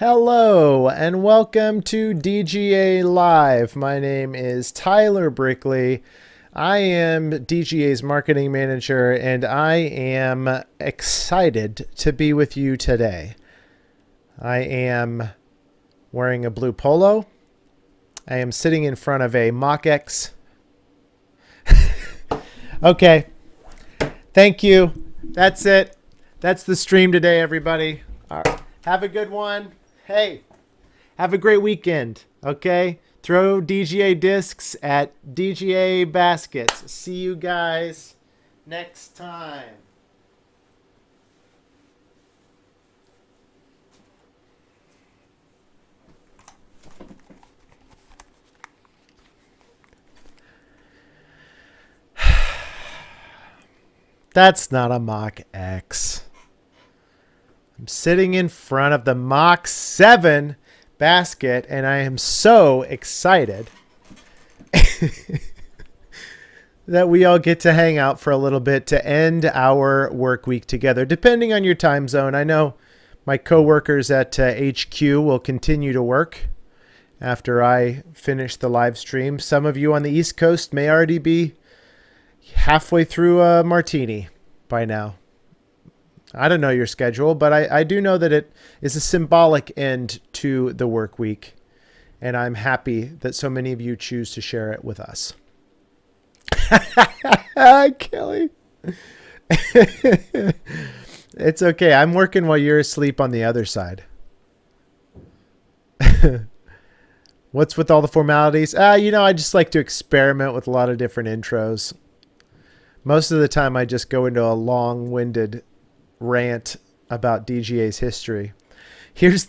Hello and welcome to DGA Live. My name is Tyler Brickley. I am DGA's marketing manager and I am excited to be with you today. I am wearing a blue polo. I am sitting in front of a Mach X. Okay. Thank you. That's it. That's the stream today, everybody. All right. Have a good one. Hey, have a great weekend, okay? Throw DGA discs at DGA baskets. See you guys next time. That's not a Mach X. I'm sitting in front of the Mach 7 basket, and I am so excited that we all get to hang out for a little bit to end our work week together, depending on your time zone. I know my coworkers at HQ will continue to work after I finish the live stream. Some of you on the East Coast may already be halfway through a martini by now. I don't know your schedule, but I do know that it is a symbolic end to the work week, and I'm happy that so many of you choose to share it with us. Kelly. It's okay. I'm working while you're asleep on the other side. What's with all the formalities? I just like to experiment with a lot of different intros. Most of the time, I just go into a long-winded rant about DGA's history. Here's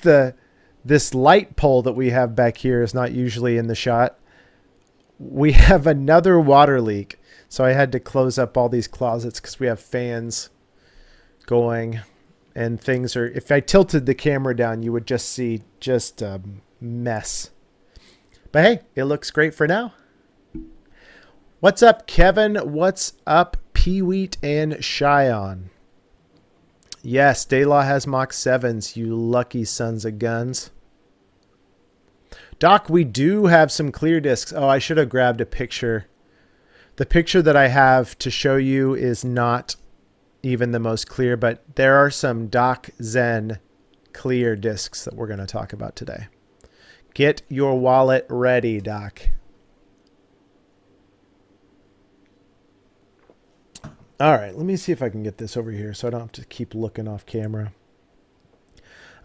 this light pole that we have back here is not usually in the shot. We have another water leak, so I had to close up all these closets because we have fans going and things are, if I tilted the camera down, you would just see just a mess. But hey, it looks great for now. What's up, Kevin? What's up, Peeweet and Cheyenne? Yes, Daylaw has Mach 7s, you lucky sons of guns. Doc, we do have some clear discs. Oh, I should have grabbed a picture. The picture that I have to show you is not even the most clear, but there are some Doc Zen clear discs that we're going to talk about today. Get your wallet ready, Doc. All right, let me see if I can get this over here so I don't have to keep looking off camera.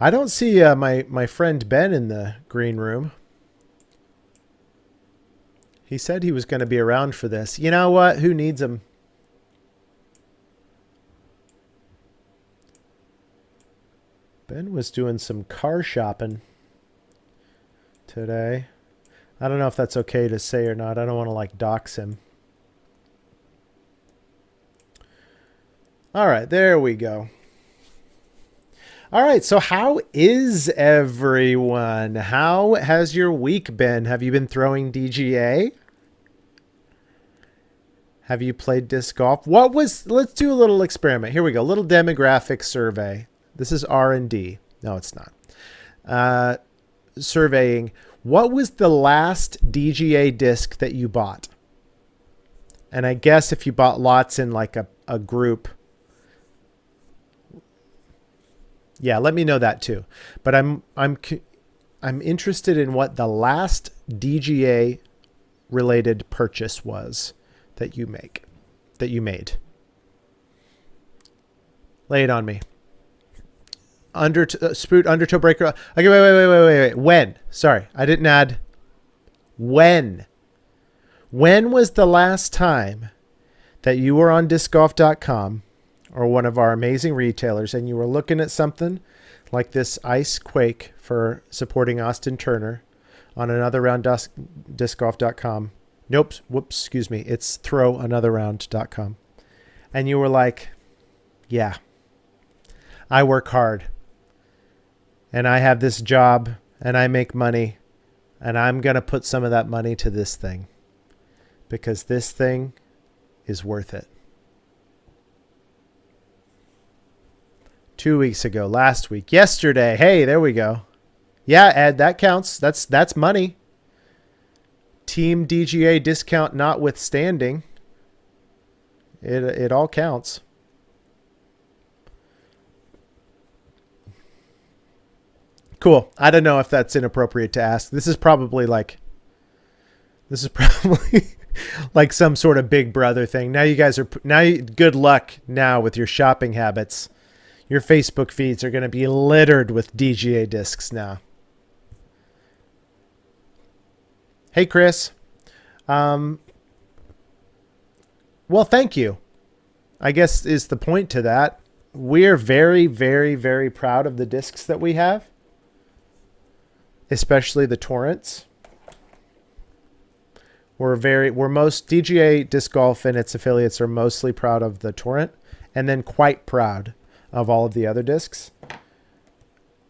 I don't see my friend Ben in the green room. He said he was going to be around for this. You know what? Who needs him? Ben was doing some car shopping today. I don't know if that's okay to say or not. I don't want to like dox him. All right, there we go. All right, so how is everyone? How has your week been? Have you been throwing DGA? Have you played disc golf? Let's do a little experiment. Here we go, little demographic survey. This is R&D. No, it's not. Surveying. What was the last DGA disc that you bought? And I guess if you bought lots in like a group, yeah, let me know that too. But I'm interested in what the last DGA related purchase was that you made. Lay it on me. Spoot undertow breaker. Okay, wait. When? Sorry, I didn't add. When was the last time that you were on discgolf.com or one of our amazing retailers and you were looking at something like this Ice Quake for supporting Austin Turner on another round discgolf.com. Nope. Whoops. Excuse me. It's throwanotherround.com. And you were like, yeah, I work hard and I have this job and I make money and I'm going to put some of that money to this thing because this thing is worth it. 2 weeks ago, last week, yesterday. Hey, there we go. Yeah, Ed, that counts. That's money. Team DGA discount notwithstanding, it all counts. Cool. I don't know if that's inappropriate to ask. This is probably like like some sort of Big Brother thing. Now you guys are good luck now with your shopping habits. Your Facebook feeds are going to be littered with DGA discs now. Hey, Chris. Well, thank you. I guess is the point to that. We're very, very, very proud of the discs that we have, especially the Torrents. We're most DGA Disc Golf and its affiliates are mostly proud of the Torrent, and then quite proud of all of the other discs.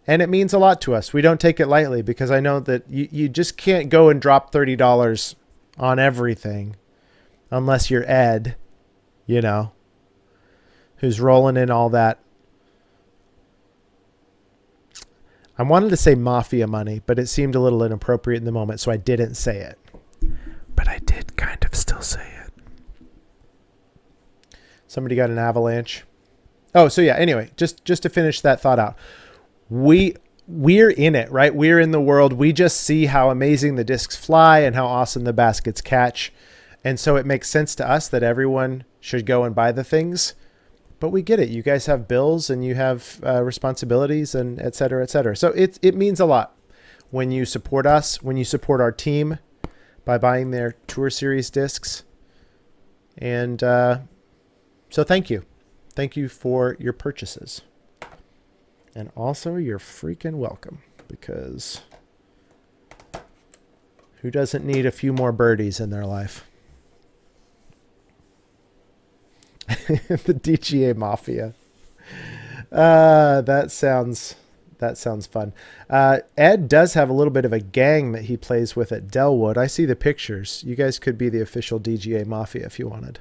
And it means a lot to us. We don't take it lightly because I know that you just can't go and drop $30 on everything unless you're Ed, you know, who's rolling in all that. I wanted to say mafia money, but it seemed a little inappropriate in the moment, so I didn't say it. But I did kind of still say it. Somebody got an avalanche. Oh, so yeah, anyway, just to finish that thought out. We're in it, right? We're in the world. We just see how amazing the discs fly and how awesome the baskets catch. And so it makes sense to us that everyone should go and buy the things. But we get it. You guys have bills and you have responsibilities and et cetera, et cetera. So it means a lot when you support us, when you support our team by buying their Tour Series discs. And so thank you. Thank you for your purchases. And also, you're freaking welcome, because who doesn't need a few more birdies in their life? The DGA Mafia. That sounds fun. Ed does have a little bit of a gang that he plays with at Delwood. I see the pictures. You guys could be the official DGA Mafia if you wanted.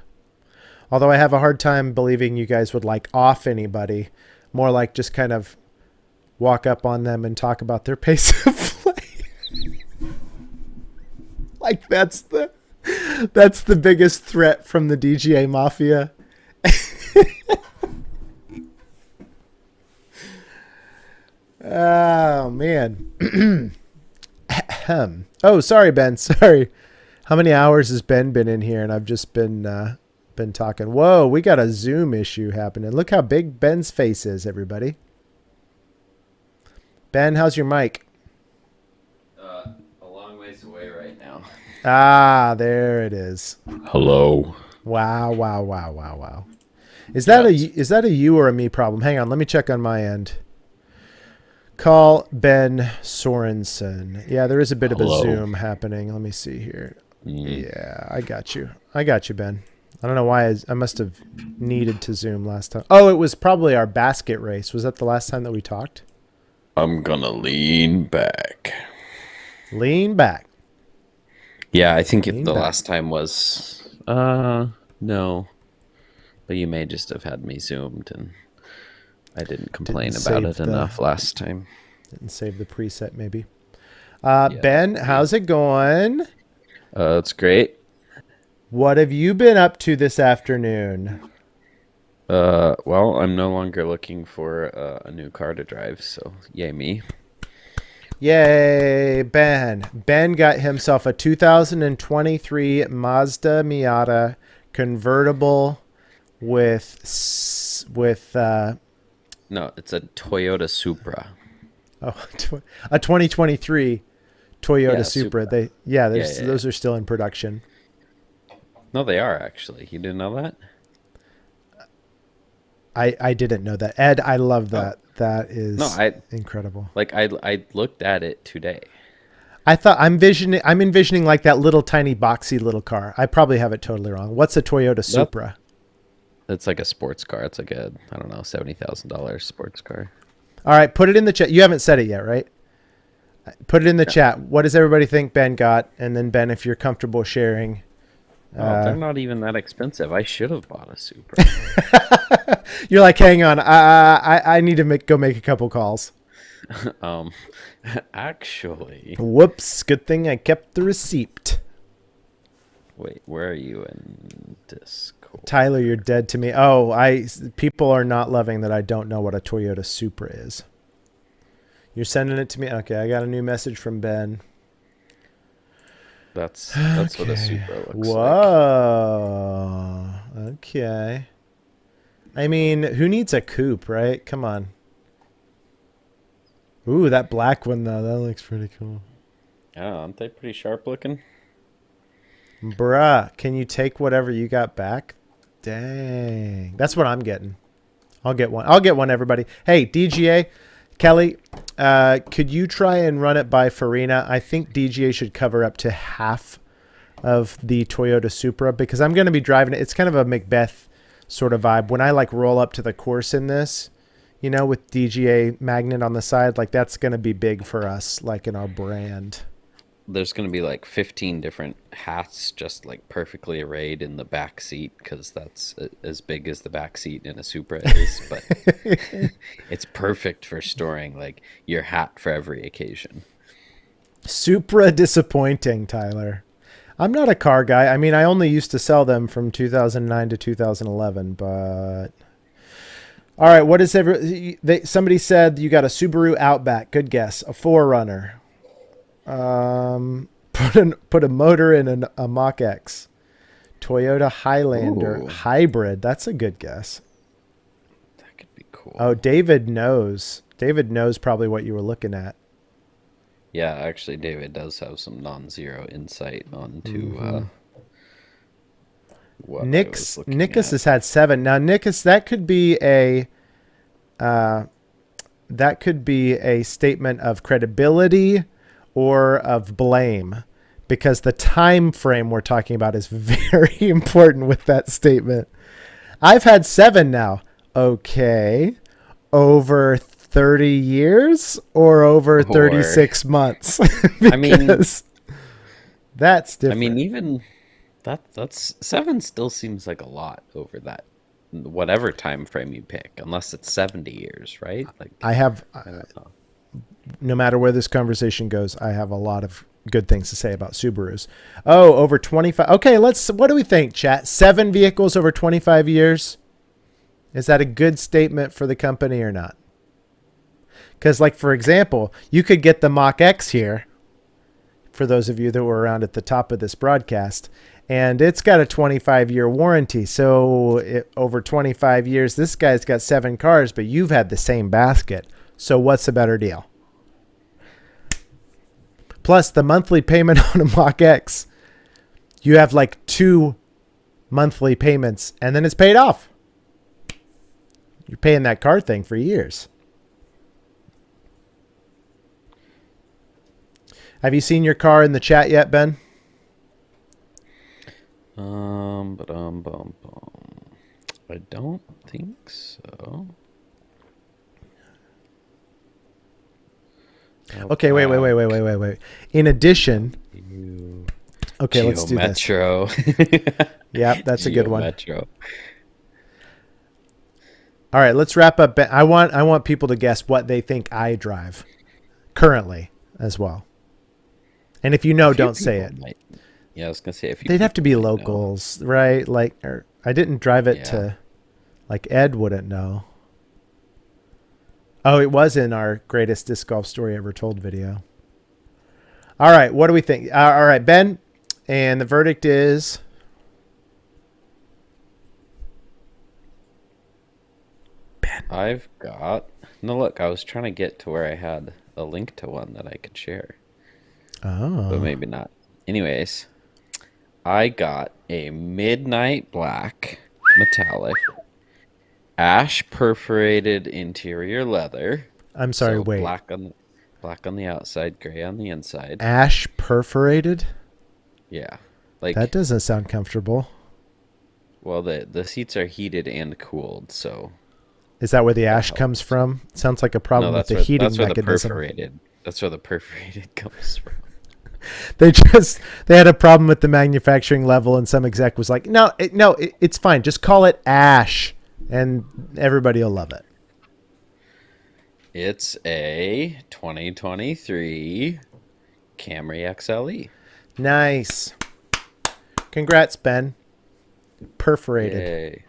Although I have a hard time believing you guys would like off anybody. More like just kind of walk up on them and talk about their pace of play. Like that's the biggest threat from the DGA Mafia. Oh man. Oh, sorry, Ben. Sorry. How many hours has Ben been in here? And I've just been talking. Whoa, we got a Zoom issue happening. Look how big Ben's face is, everybody. Ben, how's your mic? A long ways away right now. Ah, there it is. Hello. Wow. Is that a you or a me problem? Hang on, let me check on my end. Call Ben Sorensen. Yeah, there is a bit of a Zoom happening. Let me see here. Yeah, I got you, Ben. I don't know why I must have needed to Zoom last time. Oh, it was probably our basket race. Was that the last time that we talked? I'm gonna lean back. Lean back. Yeah, I think the last time was no. But you may just have had me zoomed and I didn't complain about it enough last time. Didn't save the preset maybe. Yeah. Ben, how's it going? It's great. What have you been up to this afternoon? Well, I'm no longer looking for a new car to drive, so yay me. Yay, Ben. Ben got himself a 2023 Mazda Miata convertible with no, it's a Toyota Supra. Oh, a 2023 Toyota Supra. Those are still in production. No, they are actually. You didn't know that? I didn't know that. Ed, I love that. That is incredible. Like I looked at it today. I'm envisioning like that little tiny boxy little car. I probably have it totally wrong. What's a Toyota Supra? It's like a sports car. It's like a, I don't know, $70,000 sports car. All right, put it in the chat. You haven't said it yet, right? Put it in the chat. What does everybody think Ben got? And then Ben, if you're comfortable sharing. They're not even that expensive. I should have bought a Supra. You're like, hang on. I need to go make a couple calls. Um, actually, Whoops. Good thing I kept the receipt. wait, where are you in Discord? Tyler, you're dead to me. People are not loving that I don't know what a Toyota Supra is. You're sending it to me? Okay, I got a new message from Ben. That's what a Supra looks like. Whoa. Okay. I mean, who needs a coupe, right? Come on. Ooh, that black one, though. That looks pretty cool. Yeah, aren't they pretty sharp looking? Bruh, can you take whatever you got back? Dang. That's what I'm getting. I'll get one, everybody. Hey, DGA, Kelly, could you try and run it by Farina? I think DGA should cover up to half of the Toyota Supra because I'm going to be driving it. It's kind of a Macbeth sort of vibe. When I like roll up to the course in this, you know, with DGA magnet on the side, like that's going to be big for us, like in our brand. There's going to be like 15 different hats just like perfectly arrayed in the back seat because that's as big as the back seat in a Supra is. But it's perfect for storing like your hat for every occasion. Supra disappointing, Tyler. I'm not a car guy. I mean, I only used to sell them from 2009 to 2011, but... All right, what is somebody said you got a Subaru Outback. Good guess. A 4Runner. Put a motor in a Mach X. Toyota Highlander. Ooh. Hybrid. That's a good guess. That could be cool. Oh, David knows. David knows probably what you were looking at. Yeah, actually, David does have some non-zero insight onto what Nick's has had 7. Now, Nick's, that could be a statement of credibility or of blame, because the time frame we're talking about is very important with that statement. I've had 7 now. Okay, over 30 years or over 36 months? I mean, that's different. I mean, even that's 7 still seems like a lot over that, whatever time frame you pick, unless it's 70 years, right? Like I don't know. No matter where this conversation goes, I have a lot of good things to say about Subarus. Oh, over 25. Okay, what do we think, chat? 7 vehicles over 25 years? Is that a good statement for the company or not? Because, like, for example, you could get the Mach X here, for those of you that were around at the top of this broadcast, and it's got a 25-year warranty. So over 25 years, this guy's got 7 cars, but you've had the same basket. So what's the better deal? Plus, the monthly payment on a Mach X, you have like 2 monthly payments, and then it's paid off. You're paying that car thing for years. Have you seen your car in the chat yet, Ben? I don't think so. Okay, wait. In addition, okay, let's do this. Metro. Yeah, that's a good one. Metro. All right, let's wrap up. I want people to guess what they think I drive currently as well. And if you know, don't say it. Yeah, I was gonna say they'd have to be locals, right? Like, I didn't drive it to, like, Ed wouldn't know. Oh, it was in our greatest disc golf story ever told video. All right, what do we think? All right, Ben, and the verdict is Ben. I've got no look. I was trying to get to where I had a link to one that I could share. Oh, but maybe not. Anyways, I got a midnight black metallic ash perforated interior leather. I'm sorry, so wait. Black on the outside, gray on the inside. Ash perforated? Yeah. Like that doesn't sound comfortable. Well, the seats are heated and cooled, so is that where the ash comes from? Sounds like a problem with the heating mechanism. That's where the perforated comes from. They had a problem with the manufacturing level, and some exec was like, "No, it's fine. Just call it ash, and everybody will love it." It's a 2023 Camry XLE. Nice. Congrats, Ben. Perforated. Yay.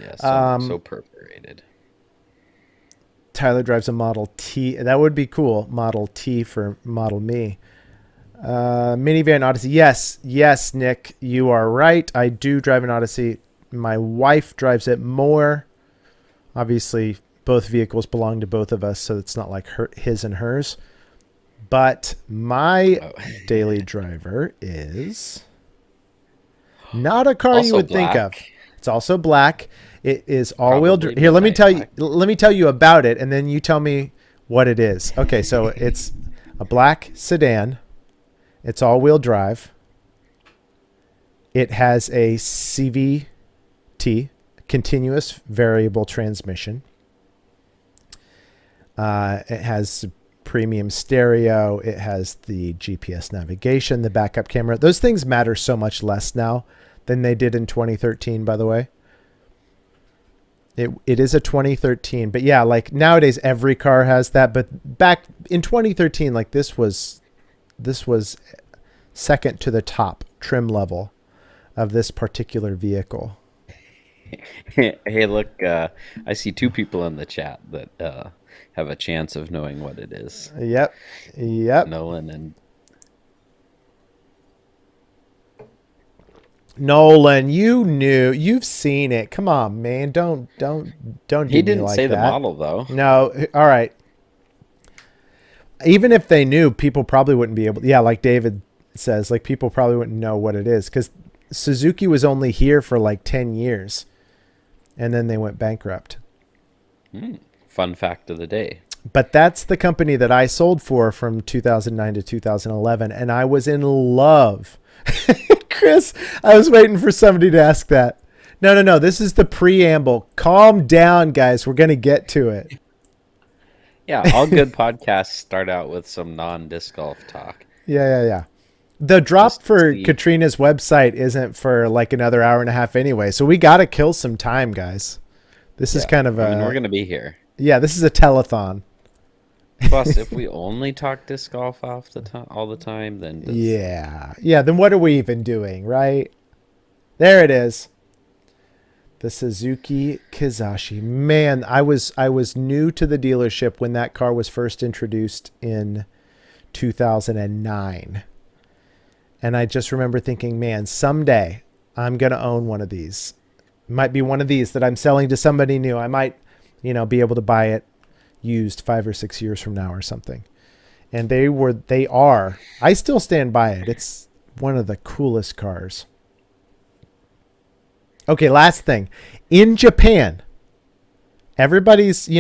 Yeah, so perforated. Tyler drives a Model T. That would be cool. Model T for Model Me. Minivan Odyssey. Yes, Nick, you are right. I do drive an Odyssey. My wife drives it more. Obviously, both vehicles belong to both of us, so it's not like his and hers. But my daily driver is not a car Also you would black. think of. It's also black. It is all-wheel drive. Here, let me tell you about it, and then you tell me what it is. Okay, so it's a black sedan. It's all-wheel drive. It has a CVT, continuous variable transmission. It has premium stereo. It has the GPS navigation, the backup camera. Those things matter so much less now than they did in 2013, by the way. It is a 2013, but yeah, like nowadays every car has that. But back in 2013, like this was second to the top trim level of this particular vehicle. Hey, look, I see two people in the chat that have a chance of knowing what it is. Yep. Nolan and Nolan, you've seen it. Come on, man. Don't do he me didn't like say that. the model though. No. All right. Even if they knew, people probably wouldn't be able. Yeah, like David says, like people probably wouldn't know what it is because Suzuki was only here for like 10 years, and then they went bankrupt. Fun fact of the day. But that's the company that I sold for from 2009 to 2011, and I was in love. Chris, I was waiting for somebody to ask that. No. This is the preamble. Calm down, guys. We're going to get to it. Yeah, all good podcasts start out with some non-disc golf talk. Yeah. The drop Just for see. Catrina's website isn't for like another hour and a half anyway, so we got to kill some time, guys. This is kind of I mean, we're going to be here. Yeah, this is a telethon. Plus, if we only talk disc golf all the time, then Yeah, then what are we even doing, right? There it is. The Suzuki Kizashi. Man, I was new to the dealership when that car was first introduced in 2009. And I just remember thinking, man, someday I'm going to own one of these. It might be one of these that I'm selling to somebody new. I might, be able to buy it used 5 or 6 years from now or something. And they are. I still stand by it. It's one of the coolest cars. Okay, last thing. In Japan, everybody's so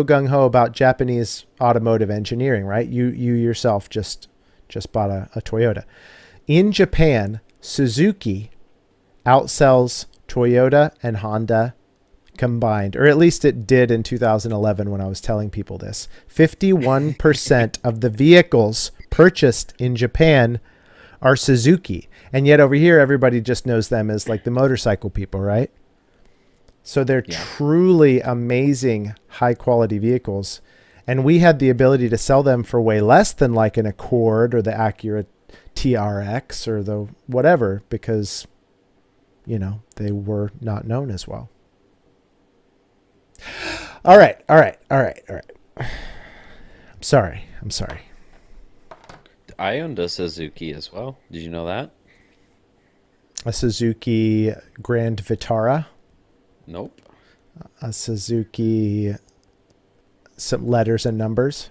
gung-ho about Japanese automotive engineering, right? You yourself just bought a Toyota. In Japan, Suzuki outsells Toyota and Honda combined, or at least it did in 2011 when I was telling people this. 51% of the vehicles purchased in Japan are Suzuki. And yet over here, everybody just knows them as like the motorcycle people, right? So they're truly amazing, high quality vehicles. And we had the ability to sell them for way less than like an Accord or the Acura TRX or the whatever, because, they were not known as well. All right. I'm sorry. I owned a Suzuki as well. Did you know that? A Suzuki Grand Vitara. Nope. A Suzuki, some letters and numbers.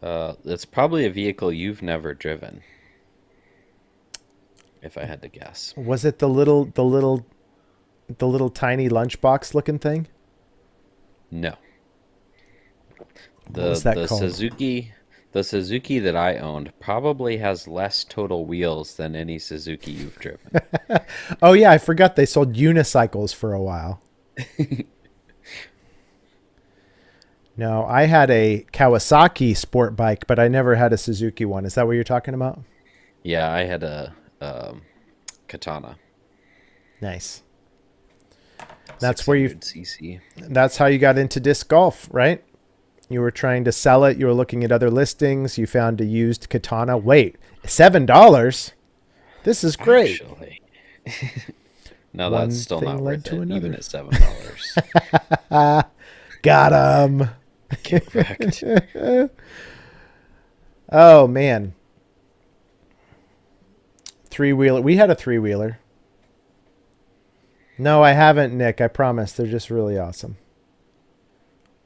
It's probably a vehicle you've never driven, if I had to guess. Was it the little tiny lunchbox looking thing? No. What was that called? The Suzuki that I owned probably has less total wheels than any Suzuki you've driven. Oh yeah, I forgot they sold unicycles for a while. No, I had a Kawasaki sport bike, but I never had a Suzuki one. Is that what you're talking about? Yeah, I had a Katana. Nice. That's where 600cc. That's how you got into disc golf, right? You were trying to sell it. You were looking at other listings. You found a used Katana. Wait, $7? This is great. Actually. No, that's still not worth it, even at $7. Got him. Correct. Oh, man. Three-wheeler. We had a three-wheeler. No, I haven't, Nick. I promise. They're just really awesome.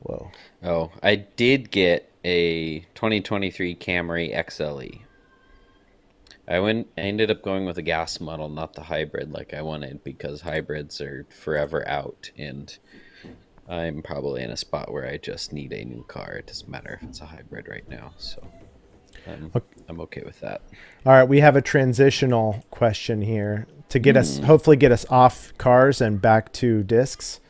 Whoa. Oh, I did get a 2023 Camry XLE. I ended up going with a gas model, not the hybrid like I wanted, because hybrids are forever out, and I'm probably in a spot where I just need a new car. It doesn't matter if it's a hybrid right now, so I'm okay with that. All right, we have a transitional question here to get us, hopefully get us off cars and back to discs.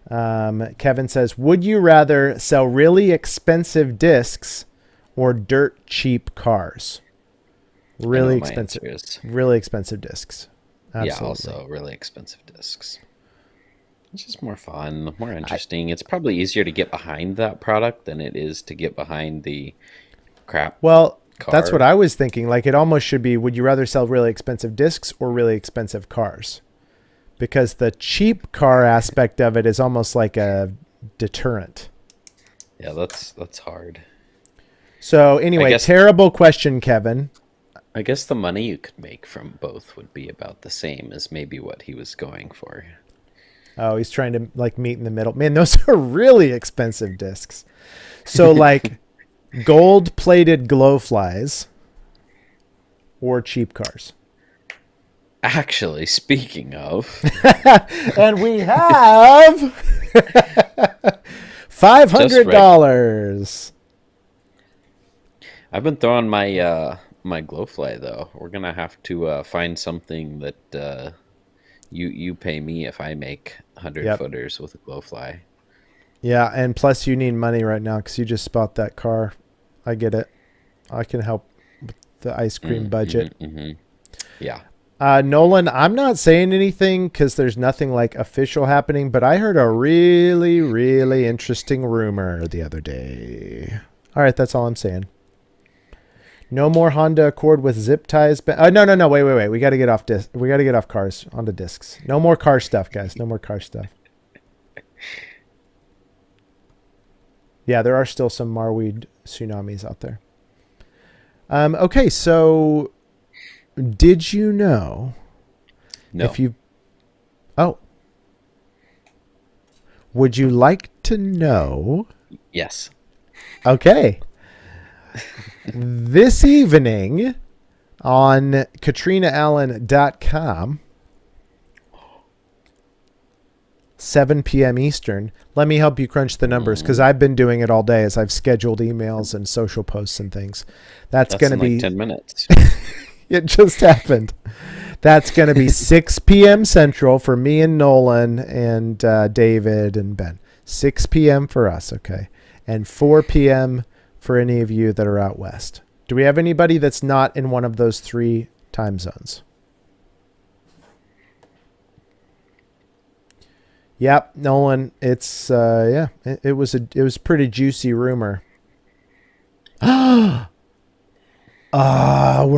Kevin says, would you rather sell really expensive discs or dirt cheap cars? Really expensive discs. Absolutely. Yeah, also really expensive discs. It's just more fun, more interesting. It's probably easier to get behind that product than it is to get behind the crap. Well, car. That's what I was thinking. Like, it almost should be, would you rather sell really expensive discs or really expensive cars? Because the cheap car aspect of it is almost like a deterrent. Yeah, that's hard. So anyway, terrible question, Kevin. I guess the money you could make from both would be about the same as maybe what he was going for. Oh, he's trying to like meet in the middle. Man, those are really expensive discs. So like gold-plated glow flies or cheap cars. Actually, speaking of, and we have $500. I've been throwing my my glowfly though. We're gonna have to find something that you pay me if I make 100 footers with a glowfly. Yeah, and plus you need money right now because you just bought that car. I get it. I can help with the ice cream budget. Yeah. Nolan, I'm not saying anything because there's nothing like official happening, but I heard a really, really interesting rumor the other day. All right, that's all I'm saying. No more Honda Accord with zip ties. No. Wait. We got to get off disc. We got to get off cars onto discs. No more car stuff, guys. No more car stuff. Yeah, there are still some Marweed tsunamis out there. Okay, so did you know? No. Would you like to know? Yes. Okay. This evening on KatrinaAllen.com, 7 p.m. Eastern. Let me help you crunch the numbers because I've been doing it all day as I've scheduled emails and social posts and things. That's going to be like 10 minutes. It just happened. That's going to be 6 p.m. Central for me and Nolan and David and Ben. 6 p.m. for us, okay? And 4 p.m. for any of you that are out west. Do we have anybody that's not in one of those 3 time zones? Yep, Nolan. It's it was pretty juicy rumor. We're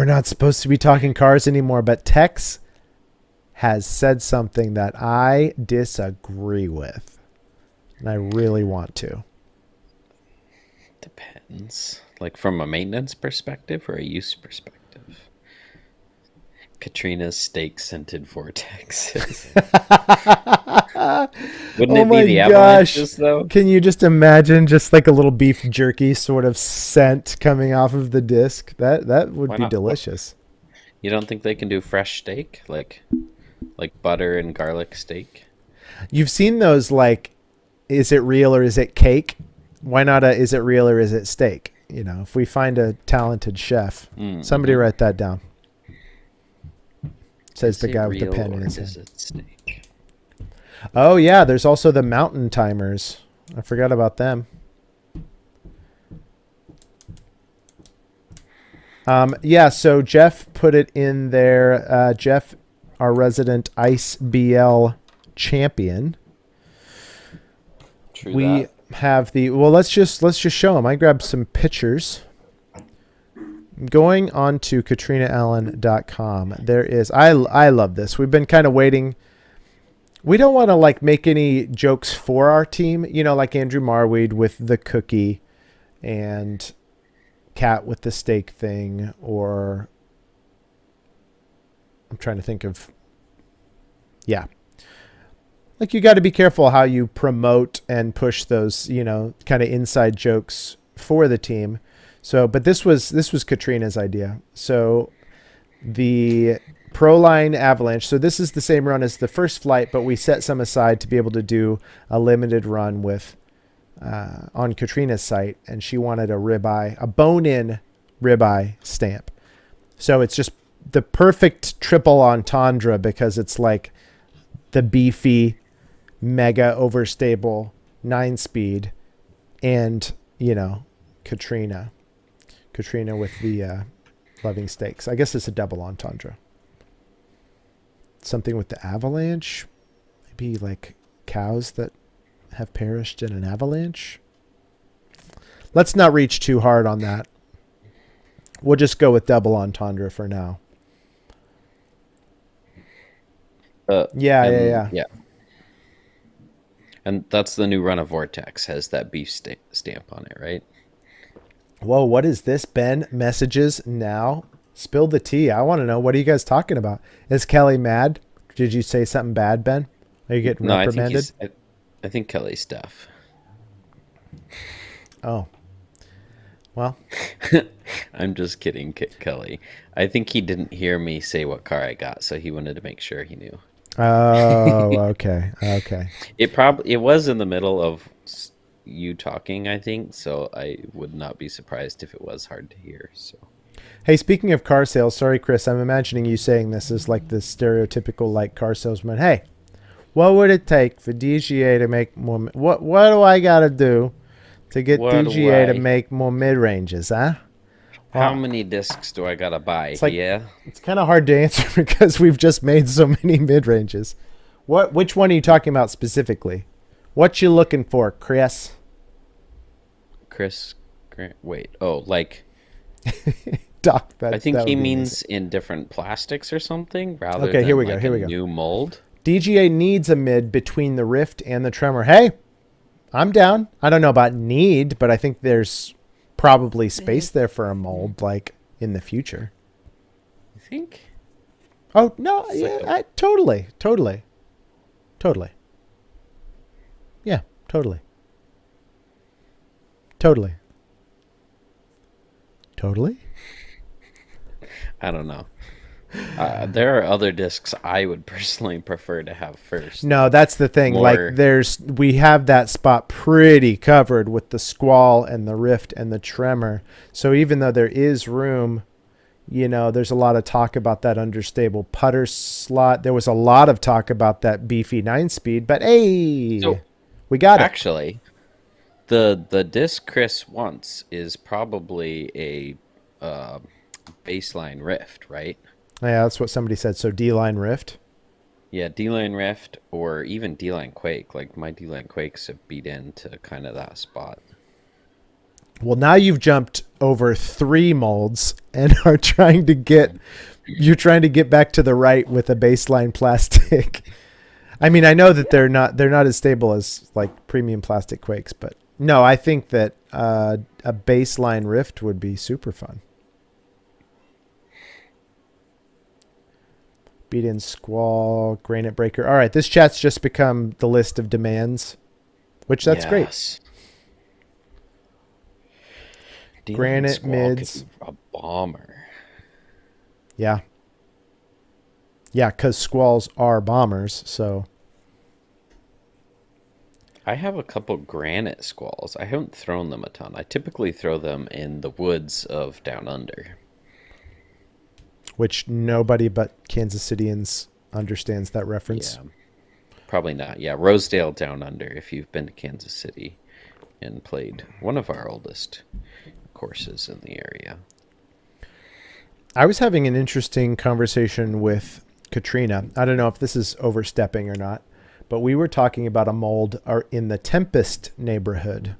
not supposed to be talking cars anymore, but Tex has said something that I disagree with. And I really want to. Depends. Like from a maintenance perspective or a use perspective? Catrina's steak scented vortexes. Wouldn't it be the Avalanches though? Can you just imagine just like a little beef jerky sort of scent coming off of the disc? That would be delicious. You don't think they can do fresh steak? Like butter and garlic steak? You've seen those like, is it real or is it cake? Why not is it real or is it steak? You know, if we find a talented chef, somebody write that down. Says the guy with the pen in his hand. Oh, yeah. There's also the mountain timers. I forgot about them. Yeah, so Jeff put it in there. Jeff, our resident Ice BL champion, True We that. have the well. Let's just show them. I grabbed some pictures. Going on to KatrinaAllen.com. There is I love this. We've been kind of waiting. We don't want to like make any jokes for our team, like Andrew Marweed with the cookie and Cat with the steak thing, or I'm trying to think of, yeah. Like you got to be careful how you promote and push those, kind of inside jokes for the team. So, but this was Catrina's idea. So the Proline Avalanche. So this is the same run as the first flight, but we set some aside to be able to do a limited run with on Catrina's site, and she wanted a bone-in ribeye stamp. So it's just the perfect triple entendre because it's like the beefy, mega overstable 9-speed, and Catrina with the loving steaks. I guess it's a double entendre. Something with the avalanche, maybe like cows that have perished in an avalanche. Let's not reach too hard on that. We'll just go with double entendre for now. Yeah. And that's the new run of Vortex, has that beef stamp on it, right? Whoa, what is this? Ben messages now. Spill the tea. I want to know. What are you guys talking about? Is Kelly mad? Did you say something bad, Ben? Are you getting reprimanded? I think Kelly's deaf. Oh. Well. I'm just kidding, Kelly. I think he didn't hear me say what car I got, so he wanted to make sure he knew. Oh, okay. It was in the middle of you talking, I think, so I would not be surprised if it was hard to hear. So, hey, speaking of car sales, sorry, Chris, I'm imagining you saying this is like the stereotypical like car salesman. Hey, what would it take for DGA to make more? What do I got to do to get DGA to make more mid ranges? Huh? How many discs do I gotta buy? It's like, it's kind of hard to answer because we've just made so many mid ranges. Which one are you talking about specifically? What you looking for, Chris? Wait. Oh, like Doc. I think he means in different plastics or something rather than here we go. New mold. DGA needs a mid between the Rift and the Tremor. Hey, I'm down. I don't know about need, but I think there's probably space there for a mold like in the future. You think? Oh no, yeah, totally. Yeah, totally. I don't know. There are other discs I would personally prefer to have first. No, that's the thing. We have that spot pretty covered with the Squall and the Rift and the Tremor. So even though there is room, there's a lot of talk about that understable putter slot. There was a lot of talk about that beefy 9-speed, but hey, we got it. Actually, the disc Chris wants is probably a baseline Rift, right? Yeah, that's what somebody said. So D-line Rift. Yeah, D-line Rift or even D-line Quake. Like my D-line Quakes have beat into kind of that spot. Well, now you've jumped over 3 molds and are trying to get back to the right with a baseline plastic. I mean, I know that they're not as stable as like premium plastic Quakes, but no, I think that a baseline Rift would be super fun. Beat in Squall, Granite Breaker. All right, this chat's just become the list of demands, which that's great. Granite mids. A bomber. Yeah. Yeah, because Squalls are bombers, so. I have a couple granite Squalls. I haven't thrown them a ton. I typically throw them in the woods of Down Under. Which nobody but Kansas Cityans understands that reference. Yeah, probably not. Yeah, Rosedale Down Under, if you've been to Kansas City and played one of our oldest courses in the area. I was having an interesting conversation with Catrina. I don't know if this is overstepping or not, but we were talking about a mold in the Tempest neighborhood.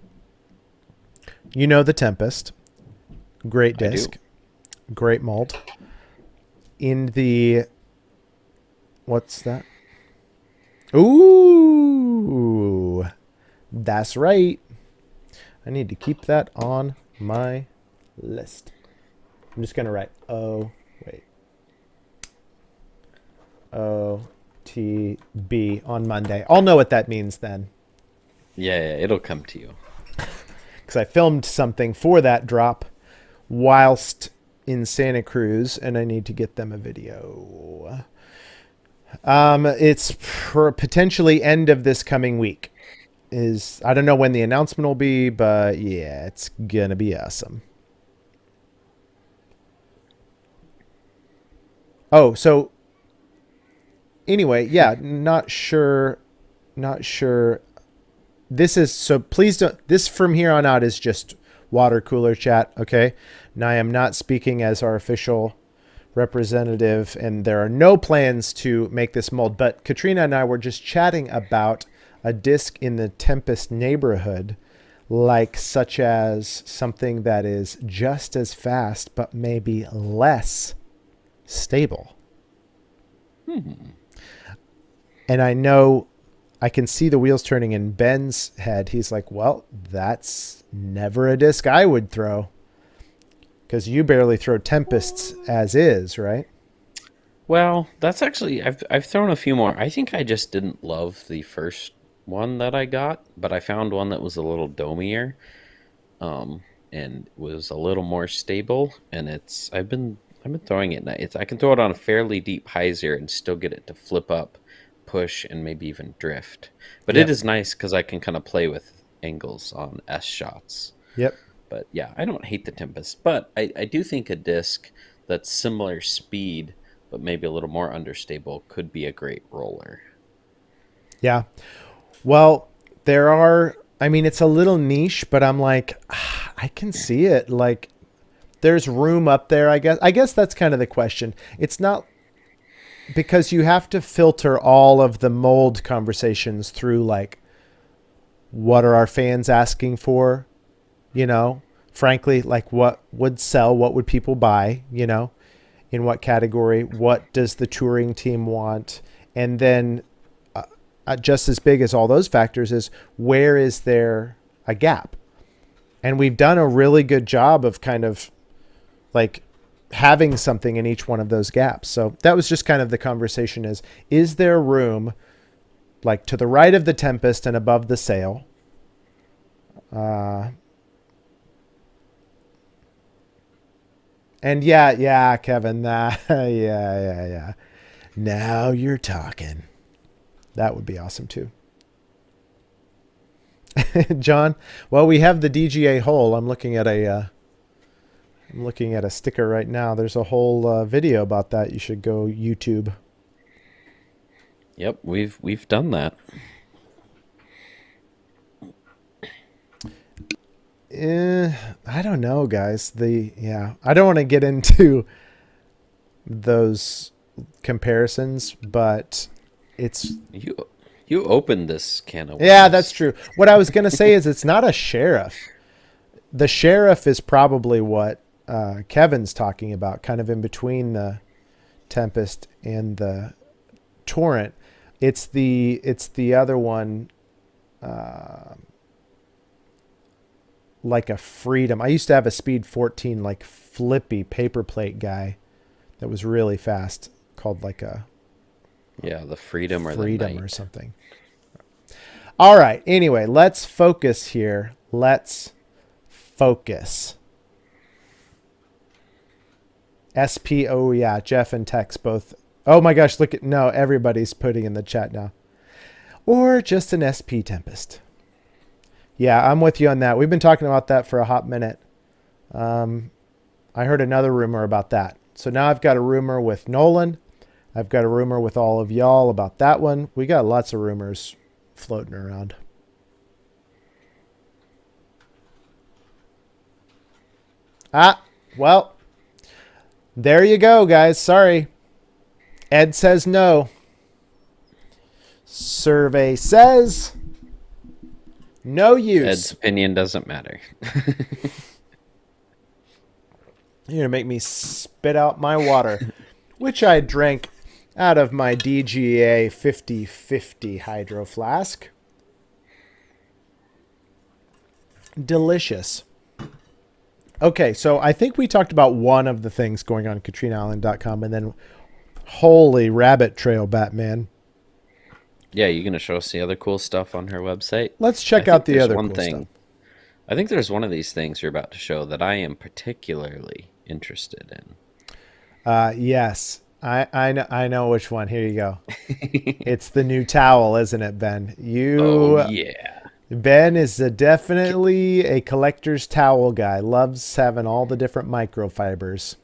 You know the Tempest. Great disc. Great mold. In the... What's that? Ooh. That's right. I need to keep that on my list. I'm just going to write OTB on Monday. I'll know what that means then. Yeah, it'll come to you. Because I filmed something for that drop whilst in Santa Cruz, and I need to get them a video. It's potentially end of this coming week. I don't know when the announcement will be, but yeah, it's gonna be awesome. Oh, so anyway, yeah, not sure. Please don't, this from here on out is just water cooler chat. Okay. Now I am not speaking as our official representative, and there are no plans to make this mold, but Catrina and I were just chatting about a disc in the Tempest neighborhood, such as something that is just as fast, but maybe less stable. And I know I can see the wheels turning in Ben's head. He's like, well, that's never a disc I would throw. Because you barely throw Tempests as is, right? Well, that's actually, I've thrown a few more. I think I just didn't love the first one that I got, but I found one that was a little domier, and was a little more stable. And I've been throwing it. I can throw it on a fairly deep hyzer and still get it to flip up, push, and maybe even drift. But It is nice because I can kind of play with angles on S shots. Yep. But yeah, I don't hate the Tempest, but I do think a disc that's similar speed, but maybe a little more understable, could be a great roller. Yeah. Well, it's a little niche, but I'm like, I can see it. Like, there's room up there, I guess. I guess that's kind of the question. It's not, because you have to filter all of the mold conversations through, like, what are our fans asking for? Frankly, like, what would sell? What would people buy? In what category? What does the touring team want? And then just as big as all those factors is, where is there a gap? And we've done a really good job of kind of like having something in each one of those gaps. So that was just kind of the conversation is there room, like, to the right of the Tempest and above the Sail? And yeah, Kevin, yeah. Now you're talking. That would be awesome too. John, well, we have the DGA hole. I'm looking at a sticker right now. There's a whole video about that. You should go YouTube. Yep, we've done that. I don't know, guys. I don't want to get into those comparisons, but it's you opened this can of worms. Yeah, that's true. What I was going to say is it's not a Sheriff. The Sheriff is probably what Kevin's talking about, kind of in between the Tempest and the Torrent. It's the other one, like a Freedom. I used to have a Speed 14, like, flippy paper plate guy that was really fast, called like a the Freedom or something. All right. Anyway, let's focus here. Let's focus. SP. Oh yeah, Jeff and Tex both. Oh my gosh, everybody's putting in the chat now. Or just an SP Tempest. Yeah, I'm with you on that. We've been talking about that for a hot minute. I heard another rumor about that. So now I've got a rumor with Nolan. I've got a rumor with all of y'all about that one. We got lots of rumors floating around. Well, there you go, guys. Sorry. Ed says no. Survey says no Ed's use. opinion doesn't matter. You're going to make me spit out my water, which I drank out of my DGA 50/50 hydro flask. Delicious. Okay, so I think we talked about one of the things going on CatrinaAllen.com, and then holy rabbit trail, Batman. Yeah, you gonna show us the other cool stuff on her website? Let's check out the other cool stuff. I think there's one of these things you're about to show that I am particularly interested in. Yes, I know which one. Here you go. It's the new towel, isn't it, Ben? Oh yeah. Ben is definitely a collector's towel guy. Loves having all the different microfibers.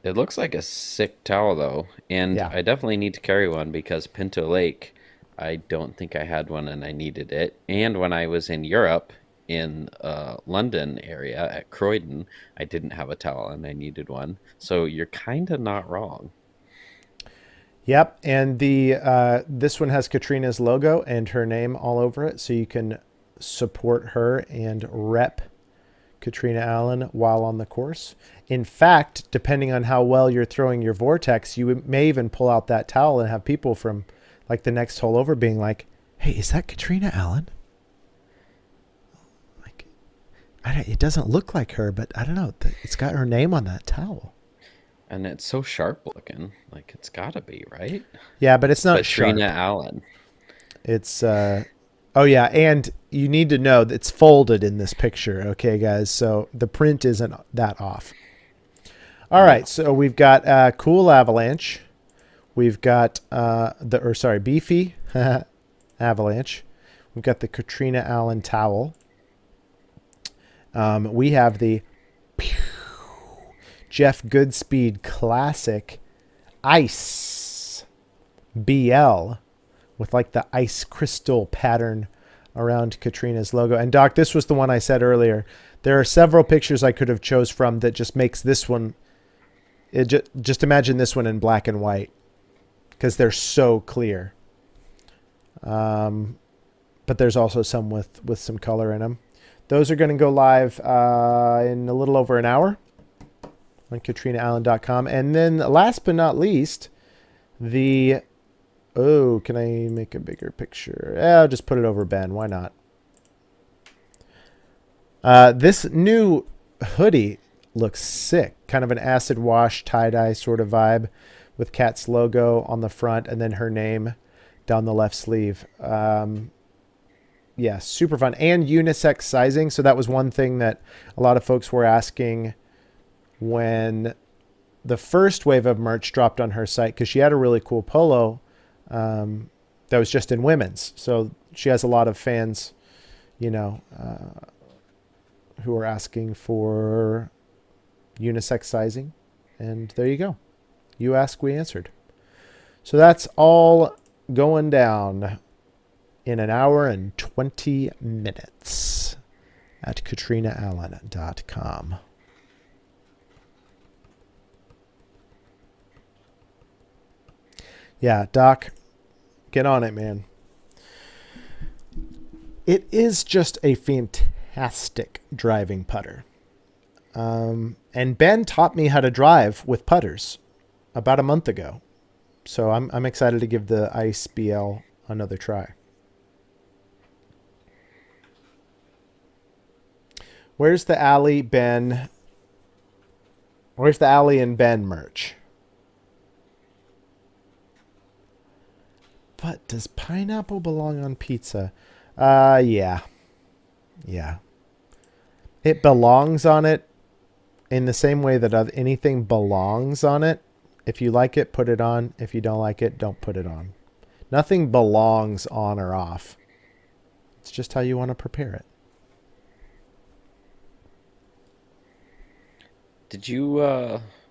It looks like a sick towel, though. And Yeah. I definitely need to carry one because Pinto Lake, I don't think I had one and I needed it. And when I was in Europe, in London area at Croydon, I didn't have a towel and I needed one. So you're kind of not wrong. Yep, and the this one has Catrina's logo and her name all over it, so you can support her and rep Catrina Allen while on the course. In fact, depending on how well you're throwing your vortex, you may even pull out that towel and have people from like the next hole over being like, "Hey, is that Catrina Allen?" Like, it doesn't look like her, but I don't know. It's got her name on that towel. And it's so sharp looking. Like, it's got to be, right? Yeah, but it's not Catrina sharp. Allen. It's oh yeah, and you need to know that it's folded in this picture, okay, guys? So the print isn't that off. All right, so we've got cool Avalanche. We've got beefy Avalanche. We've got the Catrina Allen towel. We have the Jeff Goodspeed Classic Ice BL with like the ice crystal pattern around Catrina's logo. And Doc, this was the one I said earlier. There are several pictures I could have chose from that just makes this one. Just imagine this one in black and white because they're so clear. But there's also some with some color in them. Those are going to go live in a little over an hour on CatrinaAllen.com. And then last but not least, can I make a bigger picture? I'll just put it over Ben. Why not? This new hoodie looks sick. Kind of an acid wash tie-dye sort of vibe with Kat's logo on the front and then her name down the left sleeve. Yeah, super fun. And unisex sizing. So that was one thing that a lot of folks were asking when the first wave of merch dropped on her site, because she had a really cool polo that was just in women's. So she has a lot of fans, who are asking for unisex sizing. And there you go. You asked, we answered. So that's all going down in an hour and 20 minutes at CatrinaAllen.com. Yeah, Doc, get on it, man. It is just a fantastic driving putter. And Ben taught me how to drive with putters about a month ago. So I'm excited to give the Ice BL another try. Where's the Allie and Ben merch? But does pineapple belong on pizza? Yeah. Yeah. It belongs on it in the same way that anything belongs on it. If you like it, put it on. If you don't like it, don't put it on. Nothing belongs on or off. It's just how you want to prepare it. Did you,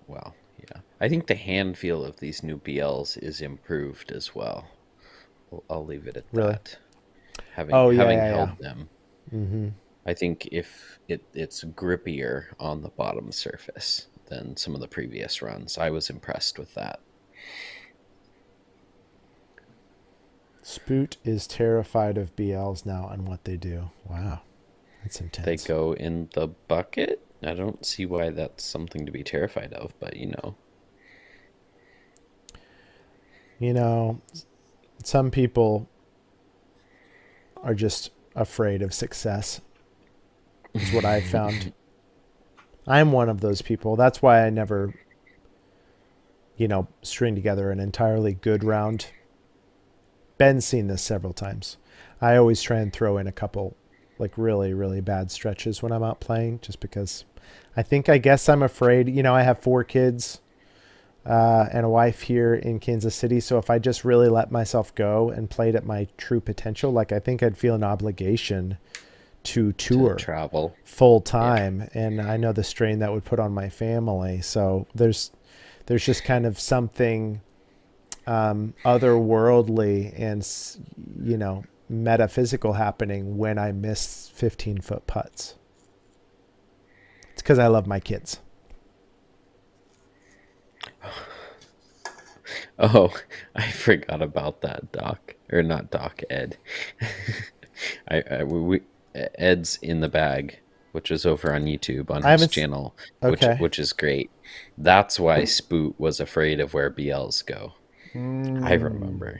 well, yeah. I think the hand feel of these new BLs is improved as well. I'll leave it at that. Having held them. Mm-hmm. I think if it's grippier on the bottom surface than some of the previous runs. I was impressed with that. Boot is terrified of BLs now and what they do. Wow. That's intense. They go in the bucket? I don't see why that's something to be terrified of, but Some people are just afraid of success. Is what I've found. I'm one of those people. That's why I never, string together an entirely good round. Ben's seen this several times. I always try and throw in a couple really, really bad stretches when I'm out playing, just because I guess I'm afraid. I have 4 kids and a wife here in Kansas City. So if I just really let myself go and played at my true potential, I think I'd feel an obligation to tour, to travel full time. Yeah. And I know the strain that would put on my family. So there's just kind of something otherworldly and, metaphysical happening when I miss 15-foot putts. It's because I love my kids. Oh, I forgot about that, Doc. Or not Doc, Ed. Ed's in the bag, which is over on YouTube on his channel, which is great. That's why Spoot was afraid of where BLs go. I remember.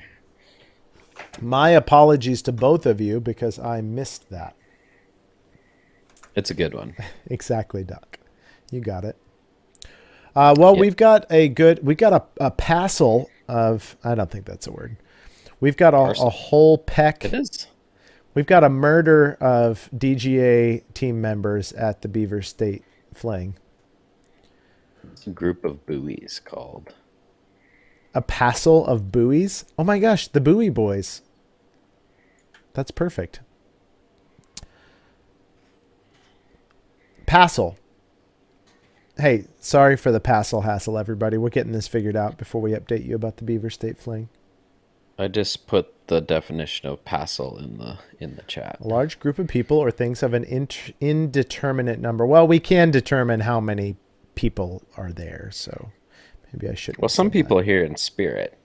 My apologies to both of you because I missed that. It's a good one. Exactly, Doc. You got it. Yep. We've got a passel of, I don't think that's a word. We've got a whole peck. It is. We've got a murder of DGA team members at the Beaver State Fling. It's a group of buoys called. A passel of buoys? Oh my gosh, the Buoy Boys. That's perfect. Passel. Hey, sorry for the passel hassle, everybody. We're getting this figured out before we update you about the Beaver State Fling. I just put the definition of passel in the chat. A large group of people or things of an indeterminate number. Well, we can determine how many people are there, so maybe I shouldn't. Well, some people are here in spirit.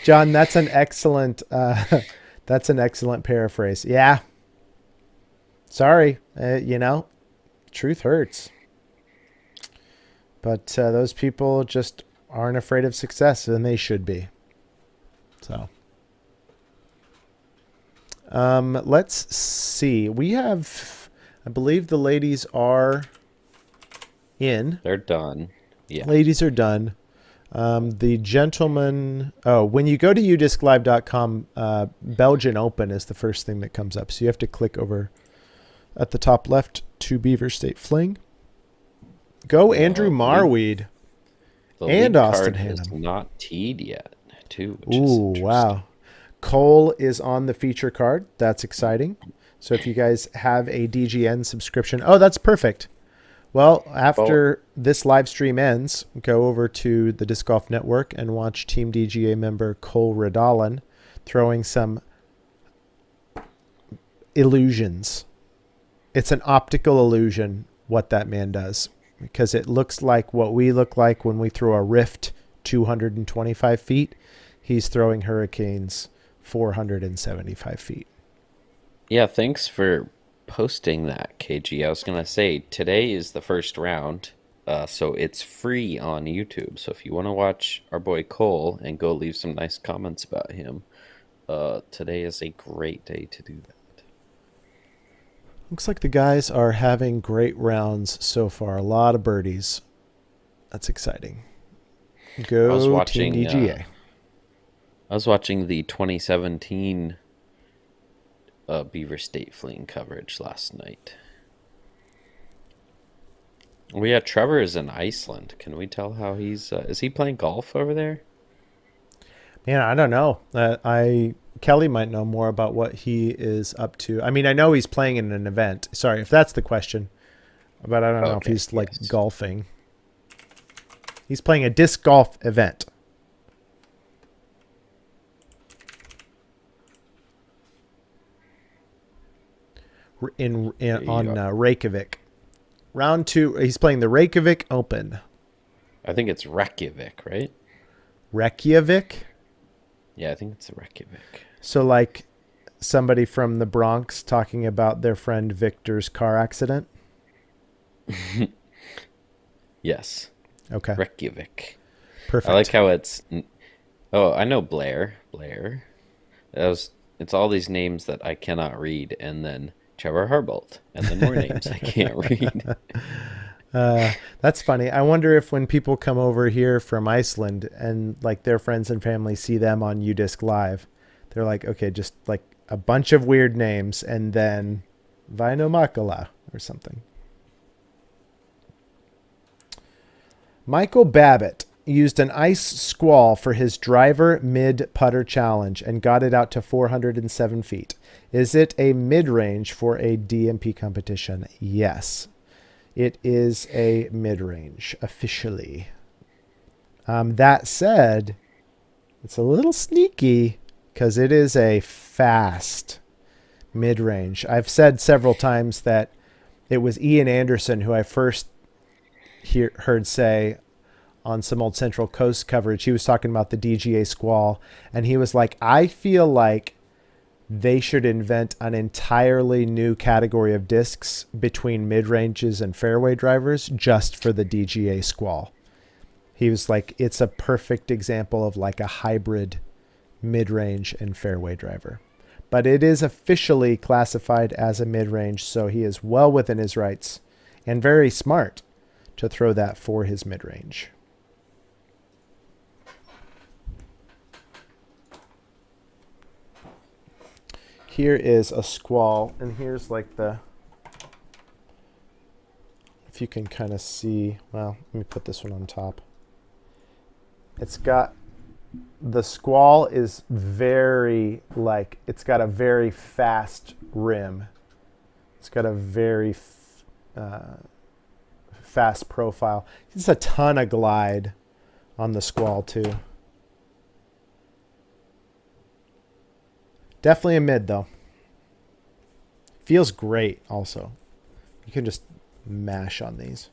John, that's an excellent paraphrase. Yeah. Sorry, truth hurts. But those people just aren't afraid of success, and they should be. So, let's see. We have, I believe the ladies are in. They're done. Yeah. Ladies are done. The gentlemen, when you go to udisclive.com, Belgian Open is the first thing that comes up. So you have to click over at the top left to Beaver State Fling. Go Andrew Marweed and Austin Hannum. Is not teed yet, too. Ooh, wow. Cole is on the feature card. That's exciting. So if you guys have a DGN subscription, that's perfect. Well, after this live stream ends, go over to the Disc Golf Network and watch Team DGA member Cole Radallen throwing some illusions. It's an optical illusion what that man does, because it looks like what we look like when we throw a rift 225 feet. He's throwing hurricanes 475 feet. Yeah, thanks for posting that, KG. I was going to say, today is the first round, so it's free on YouTube. So if you want to watch our boy Cole and go leave some nice comments about him, today is a great day to do that. Looks like the guys are having great rounds so far. A lot of birdies. That's exciting. Go I was watching, Team DGA. I was watching the 2017 Beaver State Fling coverage last night. Well, yeah, Trevor is in Iceland. Can we tell how he's... is he playing golf over there? Man, I don't know. Kelly might know more about what he is up to. I mean, I know he's playing in an event. Sorry, if that's the question. But I don't know if he's golfing. He's playing a disc golf event. On Reykjavik. Round 2, he's playing the Reykjavik Open. I think it's Reykjavik, right? Reykjavik? Yeah, I think it's Reykjavik. So like somebody from the Bronx talking about their friend Victor's car accident. Yes, Okay, Reykjavik. I like perfect. how it's. Oh, I know Blair. Blair. That was. It's all these names that I cannot read, and then Trevor Harbolt, and then more names I can't read. That's funny. I wonder if when people come over here from Iceland and like their friends and family see them on UDisc Live, they're like, okay, just like a bunch of weird names and then Vaino Makala or something. Michael Babbitt used an ice squall for his driver mid putter challenge and got it out to 407 feet. Is it a mid range for a DMP competition? Yes. It is a mid-range, officially. That said, it's a little sneaky because it is a fast mid-range. I've said several times that it was Ian Anderson who I first heard say on some old Central Coast coverage. He was talking about the DGA squall, and he was like, I feel like they should invent an entirely new category of discs between mid-ranges and fairway drivers just for the DGA squall. He was like, it's a perfect example of like a hybrid mid-range and fairway driver. But it is officially classified as a mid-range, so he is well within his rights and very smart to throw that for his mid-range. Here is a squall, and here's like the, if you can kind of see, well, let me put this one on top. It's got, the squall is very, like, it's got a very fast rim. It's got a very fast profile. It's a ton of glide on the squall too. Definitely a mid, though. Feels great, also. You can just mash on these.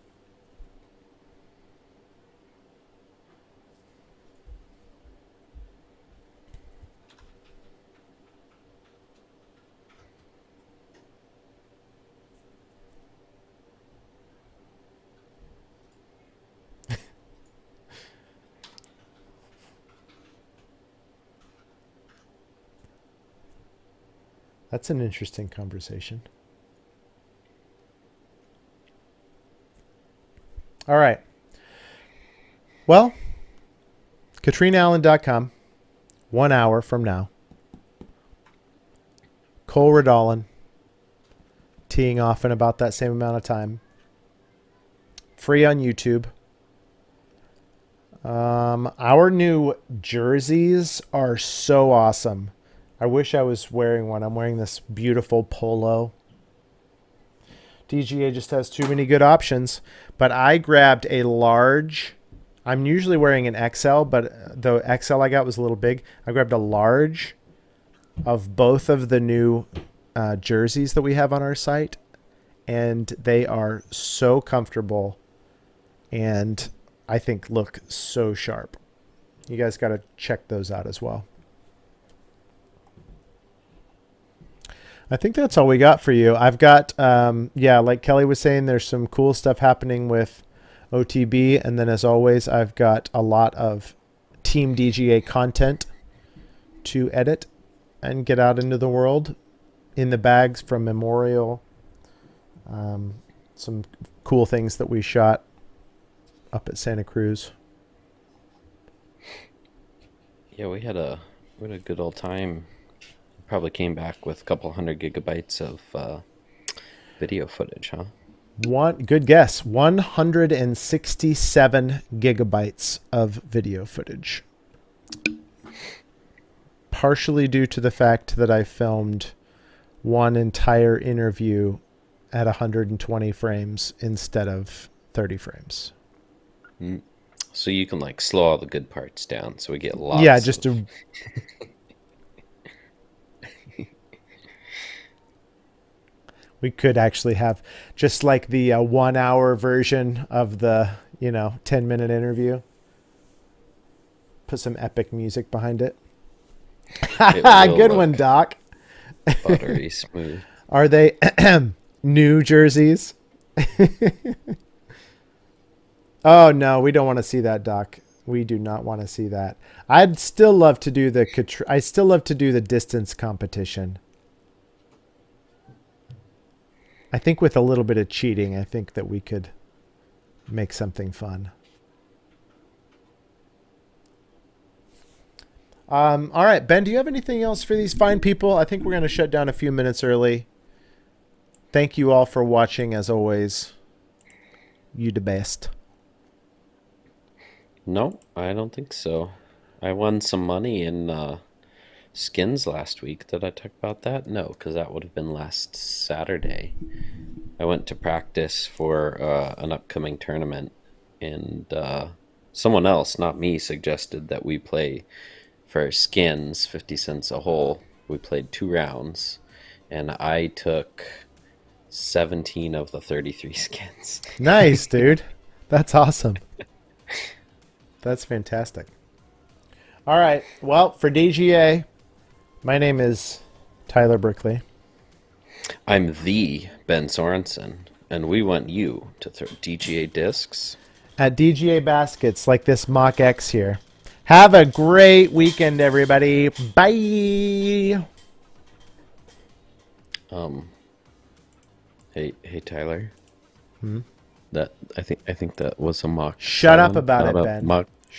That's an interesting conversation. All right. Well, CatrinaAllen.com, 1 hour from now. Cole Redolin teeing off in about that same amount of time. Free on YouTube. Our new jerseys are so awesome. I wish I was wearing one. I'm wearing this beautiful polo. DGA just has too many good options. But I grabbed a large. I'm usually wearing an XL, but the XL I got was a little big. I grabbed a large of both of the new jerseys that we have on our site. And they are so comfortable and I think look so sharp. You guys got to check those out as well. I think that's all we got for you. I've got, like Kelly was saying, there's some cool stuff happening with OTB. And then as always, I've got a lot of Team DGA content to edit and get out into the world in the bags from Memorial. Some cool things that we shot up at Santa Cruz. Yeah, we had a good old time. Probably came back with a couple 100 gigabytes of video footage, huh? Good guess. 167 gigabytes of video footage. Partially due to the fact that I filmed one entire interview at 120 frames instead of 30 frames. So you can like slow all the good parts down so we get lots. Yeah, just to... We could actually have just like the 1 hour version of the, 10-minute interview. Put some epic music behind it. It will Good look one, Doc. buttery smooth. Are they new jerseys? Oh no, we don't want to see that, Doc. We do not want to see that. I'd still love to do I still love to do the distance competition. I think with a little bit of cheating, I think that we could make something fun. All right, Ben, do you have anything else for these fine people? I think we're going to shut down a few minutes early. Thank you all for watching, as always. You the best. No, I don't think so. I won some money in skins last week. Did I talk about that? No, because that would have been last Saturday. I went to practice for an upcoming tournament, and someone else, not me, suggested that we play for skins, 50 cents a hole. We played 2 rounds, and I took 17 of the 33 skins. Nice, dude. That's awesome. That's fantastic. All right. Well, for DGA, my name is Tyler Brickley. I'm the Ben Sorensen, and we want you to throw DGA discs at DGA Baskets, like this Mach X here. Have a great weekend, everybody. Bye. Hey Tyler. That I think that was a mock. Shut up sound, about not it, a Ben. Mock